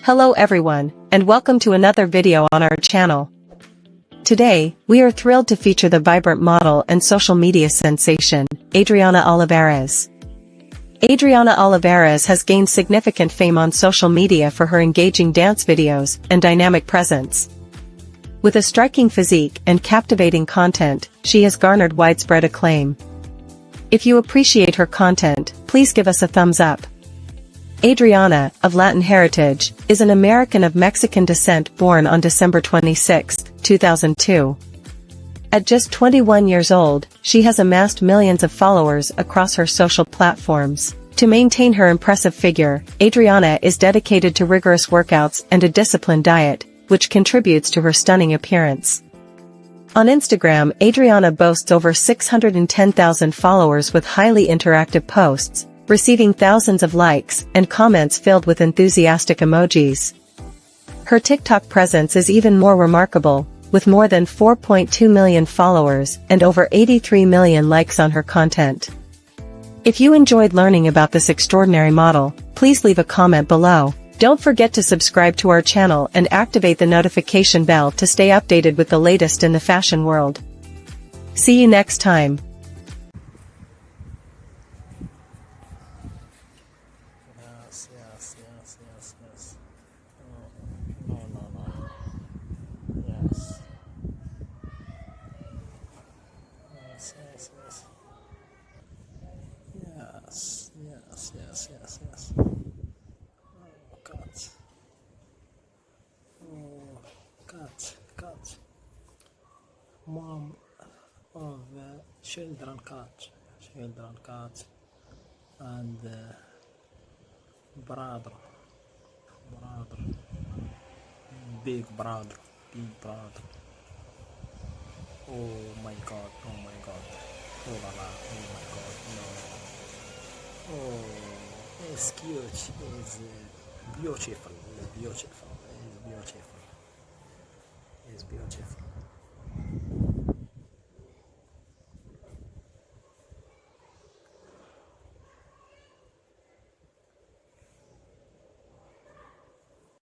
Hello everyone, and welcome to another video on our channel. Today, we are thrilled to feature the vibrant model and social media sensation, Adriana Olivarez. Adriana Olivarez has gained significant fame on social media for her engaging dance videos and dynamic presence. With a striking physique and captivating content, she has garnered widespread acclaim. If you appreciate her content, please give us a thumbs up. Adriana, of Latin heritage, is an American of Mexican descent born on December 26, 2002. At just 21 years old, she has amassed millions of followers across her social platforms. To maintain her impressive figure, Adriana is dedicated to rigorous workouts and a disciplined diet, which contributes to her stunning appearance. On Instagram, Adriana boasts over 610,000 followers with highly interactive posts, receiving thousands of likes and comments filled with enthusiastic emojis. Her TikTok presence is even more remarkable, with more than 4.2 million followers and over 83 million likes on her content. If you enjoyed learning about this extraordinary model, please leave a comment below. Don't forget to subscribe to our channel and activate the notification bell to stay updated with the latest in the fashion world. See you next time. Yes. No. Yes. Yes. Oh, cut. Oh, cut. Mom of children cut. And brother, big brother. Oh my god. Oh la la, oh my god, no. Oh, it's cute, it's beautiful, it's beautiful.